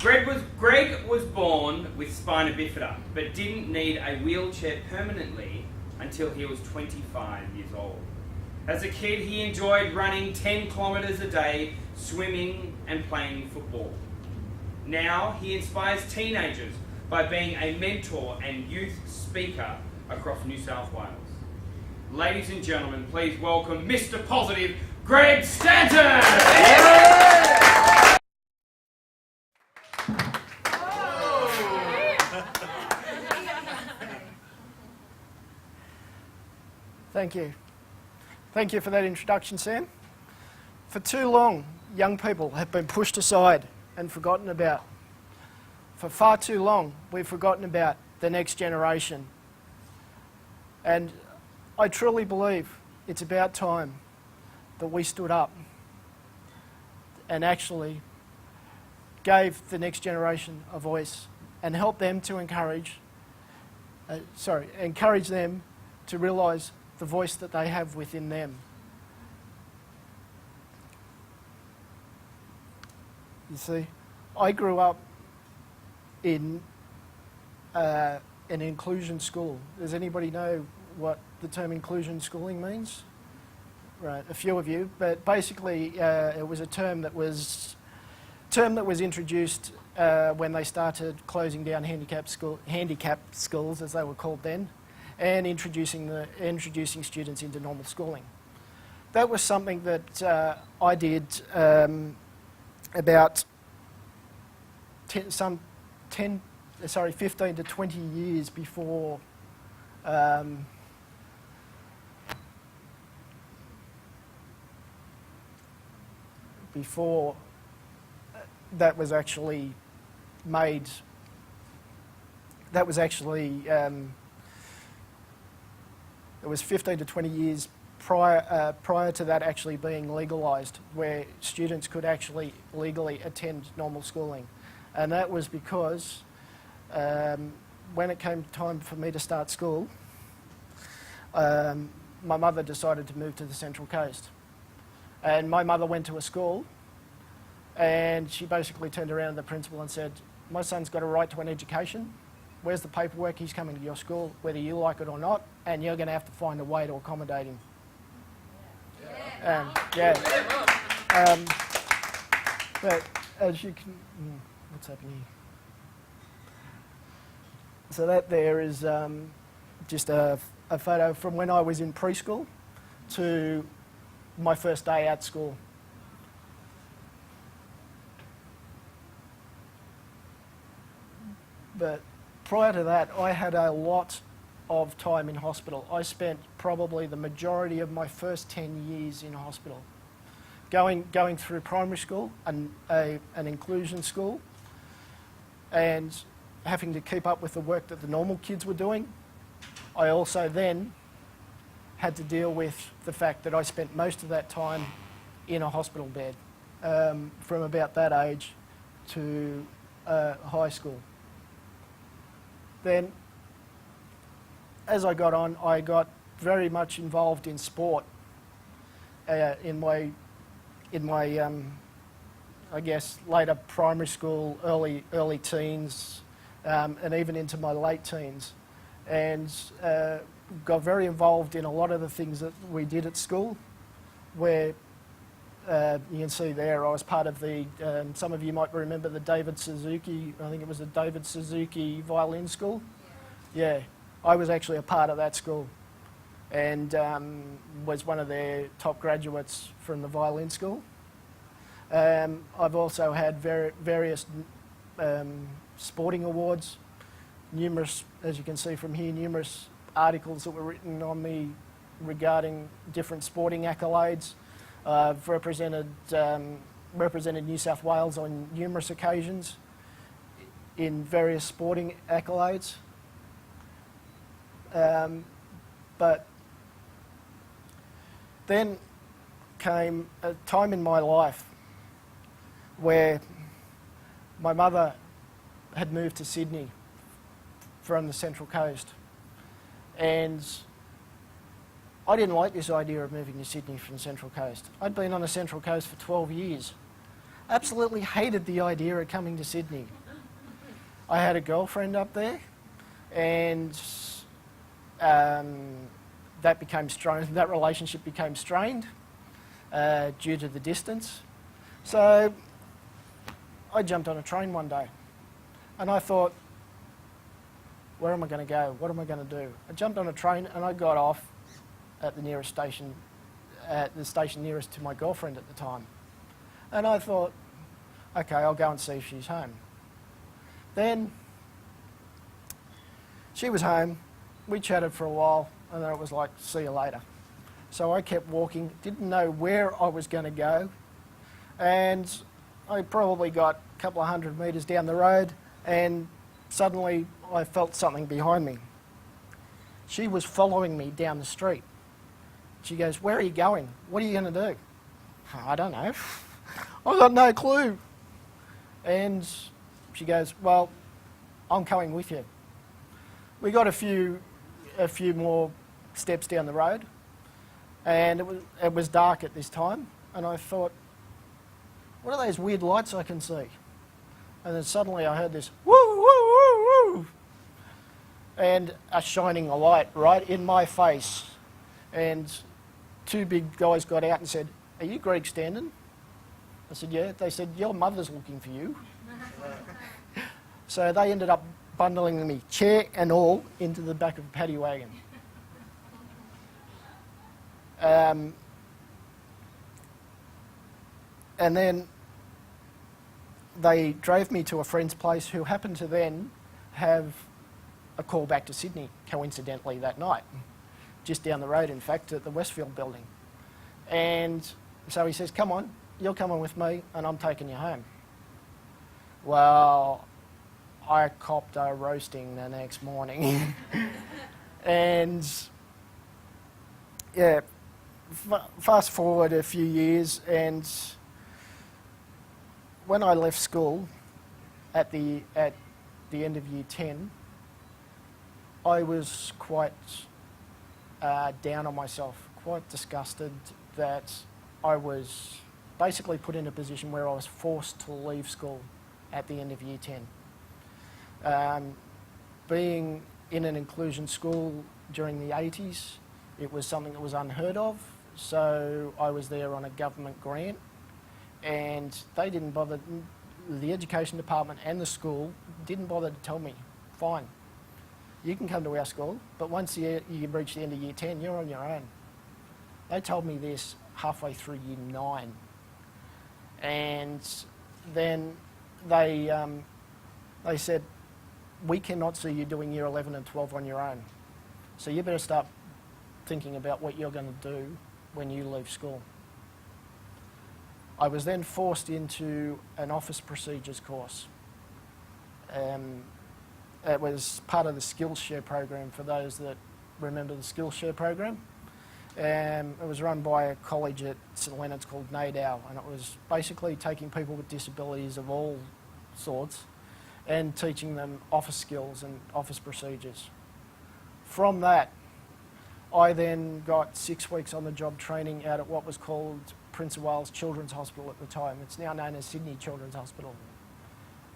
Greg was born with spina bifida, but didn't need a wheelchair permanently until he was 25 years old. As a kid, he enjoyed running 10 kilometres a day, swimming and playing football. Now, he inspires teenagers by being a mentor and youth speaker across New South Wales. Ladies and gentlemen, please welcome Mr. Positive, Greg Standen! Thank you. Thank you for that introduction, Sam. For too long, young people have been pushed aside and forgotten about. For far too long, we've forgotten about the next generation. And I truly believe it's about time that we stood up and actually gave the next generation a voice and helped them to encourage them to realise the voice that they have within them. You see, I grew up in an inclusion school. Does anybody know what the term inclusion schooling means? Right, a few of you, but basically it was a term that was introduced when they started closing down handicapped schools, as they were called then, and introducing students into normal schooling. That was something that I did about 15 to 20 years before that was actually made. That was actually it was 15 to 20 years prior to that actually being legalised, where students could actually legally attend normal schooling. And that was because when it came time for me to start school, my mother decided to move to the Central Coast. And my mother went to a school and she basically turned around to the principal and said, "My son's got a right to an education. Where's the paperwork? He's coming to your school, whether you like it or not, and you're going to have to find a way to accommodate him." But as you can, what's happening here? So that there is just a photo from when I was in preschool to my first day at school. But prior to that, I had a lot of time in hospital. I spent probably the majority of my first 10 years in hospital. Going through primary school, an inclusion school, and having to keep up with the work that the normal kids were doing. I also then had to deal with the fact that I spent most of that time in a hospital bed from about that age to high school. Then, as I got on, I got very much involved in sport in my I guess later primary school, early teens, and even into my late teens, and got very involved in a lot of the things that we did at school, where you can see there I was part of the, some of you might remember the David Suzuki, I think it was the David Suzuki violin school. Yeah, I was actually a part of that school and was one of their top graduates from the violin school. I've also had various sporting awards, numerous, as you can see from here, numerous articles that were written on me regarding different sporting accolades. I've represented New South Wales on numerous occasions in various sporting accolades. But then came a time in my life where my mother had moved to Sydney from the Central Coast, and I didn't like this idea of moving to Sydney from the Central Coast. I'd been on the Central Coast for 12 years, Absolutely hated the idea of coming to Sydney. I had a girlfriend up there, and that became strained. That relationship became strained due to the distance. So I jumped on a train one day, and I thought, where am I going to go? What am I going to do? I jumped on a train and I got off at the nearest station, at the station nearest to my girlfriend at the time. And I thought, okay, I'll go and see if she's home. Then she was home, we chatted for a while, and then it was like, see you later. So I kept walking, didn't know where I was going to go, and I probably got a couple of 100 metres down the road, and suddenly I felt something behind me. She was following me down the street. She goes, where are you going? What are you going to do? I don't know. I've got no clue. And she goes, well, I'm coming with you. We got a few more steps down the road, and it was dark at this time, and I thought, what are those weird lights I can see? And then suddenly I heard this woo, woo, woo, woo, and a shining a light right in my face. And two big guys got out and said, are you Greg Standen? I said, yeah. They said, your mother's looking for you. So they ended up bundling me, chair and all, into the back of a paddy wagon. And then they drove me to a friend's place who happened to then have a call back to Sydney, coincidentally, that night. Just down the road, in fact, at the Westfield building. And so he says, come on, you're coming with me and I'm taking you home. Well, I copped a roasting the next morning. And yeah, fast forward a few years, and when I left school at the end of year 10, I was quite down on myself, quite disgusted that I was basically put in a position where I was forced to leave school at the end of year 10. Being in an inclusion school during the 80s, it was something that was unheard of, so I was there on a government grant, and they didn't bother, the education department and the school didn't bother to tell me, fine, you can come to our school, but once you reach the end of year 10, you're on your own. They told me this halfway through year 9. And then they said, we cannot see you doing year 11 and 12 on your own. So you better start thinking about what you're going to do when you leave school. I was then forced into an office procedures course. It was part of the Skillshare program, for those that remember the Skillshare program. It was run by a college at St Leonard's called NADAO, and it was basically taking people with disabilities of all sorts and teaching them office skills and office procedures. From that, I then got 6 weeks on the job training out at what was called Prince of Wales Children's Hospital at the time. It's now known as Sydney Children's Hospital.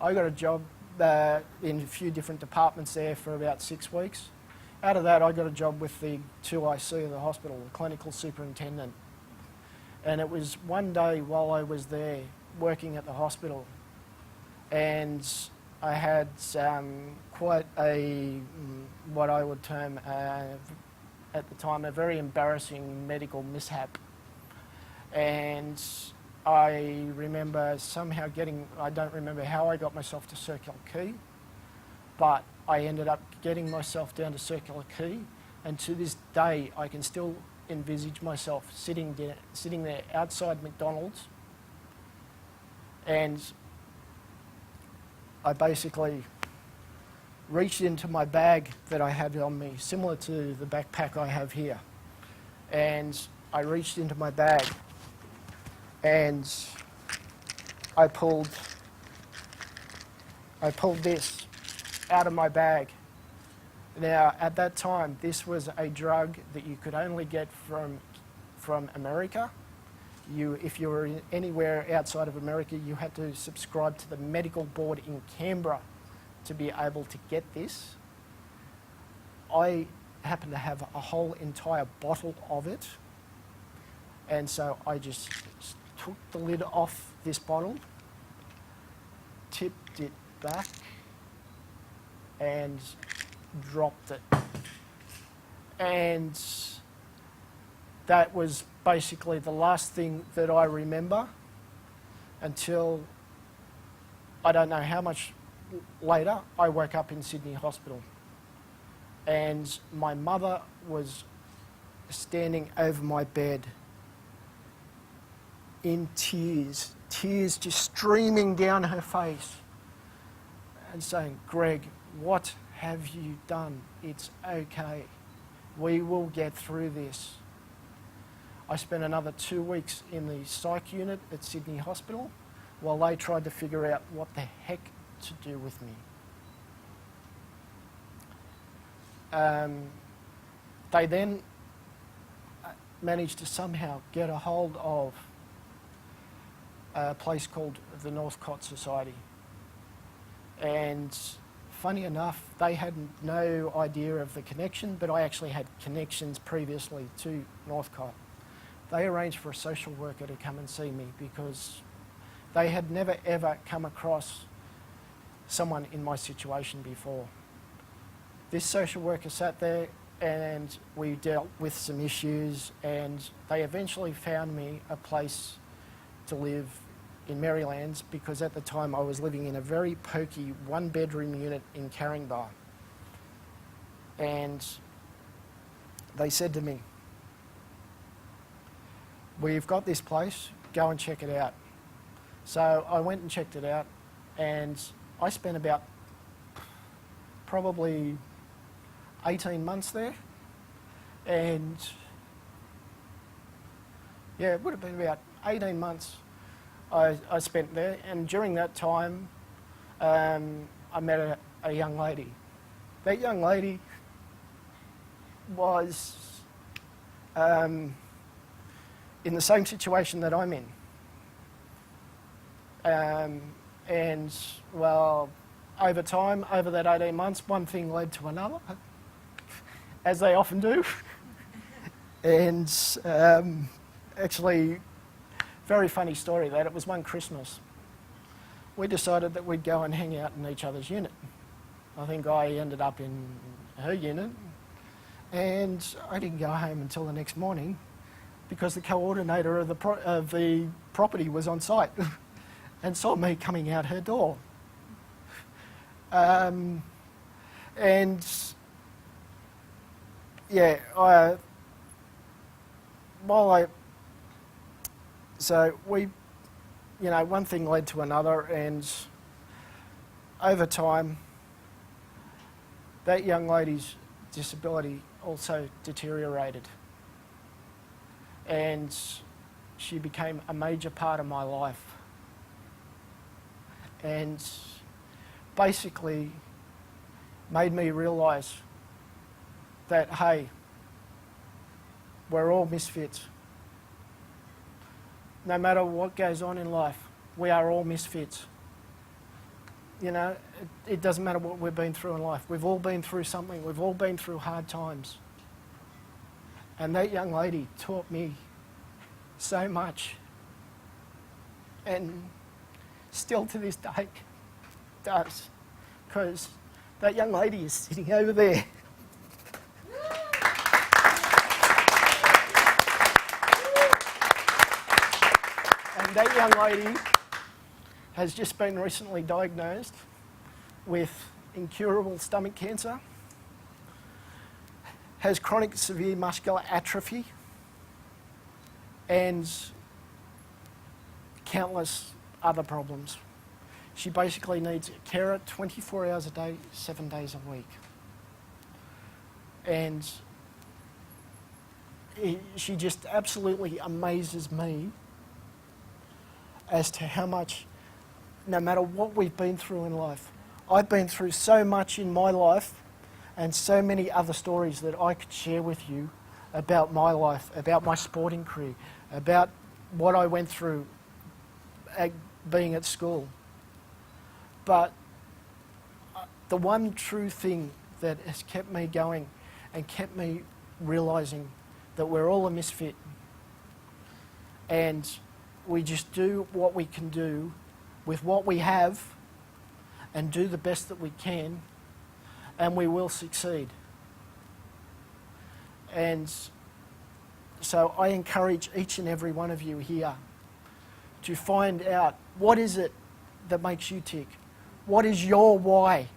I got a job in a few different departments there for about 6 weeks. Out of that, I got a job with the 2IC of the hospital, the clinical superintendent. And it was one day while I was there working at the hospital, and I had quite a, what I would term at the time, a very embarrassing medical mishap. And I remember somehow I don't remember how I got myself to Circular Quay, but I ended up getting myself down to Circular Quay, and to this day I can still envisage myself sitting there outside McDonald's, and I basically reached into my bag that I had on me, similar to the backpack I have here, and I reached into my bag and I pulled this out of my bag. Now, at that time, this was a drug that you could only get from America, if you were anywhere outside of America, you had to subscribe to the medical board in Canberra to be able to get this. I happened to have a whole entire bottle of it, and so I just took the lid off this bottle, tipped it back, and dropped it. And that was basically the last thing that I remember until, I don't know how much later, I woke up in Sydney Hospital. And my mother was standing over my bed in tears, tears just streaming down her face and saying, "Greg, what have you done? It's okay. We will get through this." I spent another 2 weeks in the psych unit at Sydney Hospital while they tried to figure out what the heck to do with me. They then managed to somehow get a hold of a place called the Northcott Society. And funny enough, they had no idea of the connection, but I actually had connections previously to Northcott. They arranged for a social worker to come and see me because they had never ever come across someone in my situation before. This social worker sat there and we dealt with some issues, and they eventually found me a place to live in Marylands because at the time I was living in a very pokey one-bedroom unit in Caringbah. And they said to me, "We've got this place, go and check it out." So I went and checked it out, and I spent about probably 18 months there. And yeah, it would have been about 18 months I spent there. And during that time, I met a young lady. That young lady was in the same situation that I'm in. And well, over time, over that 18 months, one thing led to another, as they often do. And actually, very funny story that it was one Christmas. We decided that we'd go and hang out in each other's unit. I think I ended up in her unit, and I didn't go home until the next morning because the coordinator of the property was on site and saw me coming out her door. And yeah, so we, you know, one thing led to another, and over time, that young lady's disability also deteriorated, and she became a major part of my life, and basically made me realise that, hey, we're all misfits. No matter what goes on in life, we are all misfits. You know, it doesn't matter what we've been through in life. We've all been through something. We've all been through hard times. And that young lady taught me so much. And still to this day does. Because that young lady is sitting over there. And that young lady has just been recently diagnosed with incurable stomach cancer, has chronic severe muscular atrophy, and countless other problems. She basically needs a carer 24 hours a day, 7 days a week. And she just absolutely amazes me as to how much, no matter what we've been through in life, I've been through so much in my life and so many other stories that I could share with you about my life, about my sporting career, about what I went through being at school. But the one true thing that has kept me going and kept me realising that we're all a misfit, and we just do what we can do with what we have and do the best that we can, and we will succeed. And so I encourage each and every one of you here to find out, what is it that makes you tick? What is your why?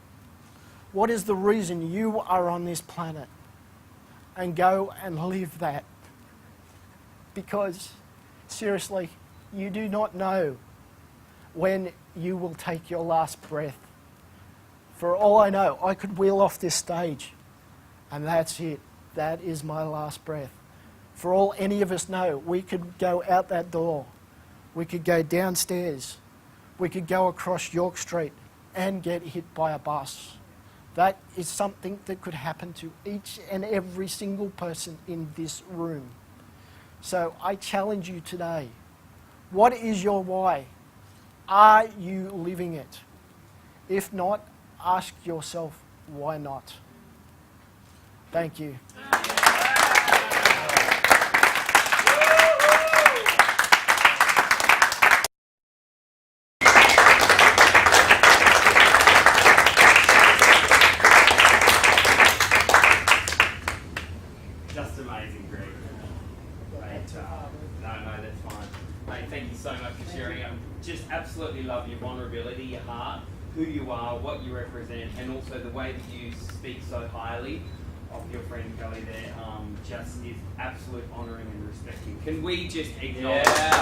What is the reason you are on this planet? And go and live that. Because, seriously, you do not know when you will take your last breath. For all I know, I could wheel off this stage and that's it. That is my last breath. For all any of us know, we could go out that door. We could go downstairs. We could go across York Street and get hit by a bus. That is something that could happen to each and every single person in this room. So I challenge you today. What is your why? Are you living it? If not, ask yourself, why not? Thank you. Just amazing, Greg. Mate, no, that's fine. Mate, thank you so much for sharing. I just absolutely love your vulnerability, your heart, who you are, what you represent, and also the way that you speak so highly of your friend Kelly there. Just is absolute honouring and respecting. Can we just acknowledge? Yeah.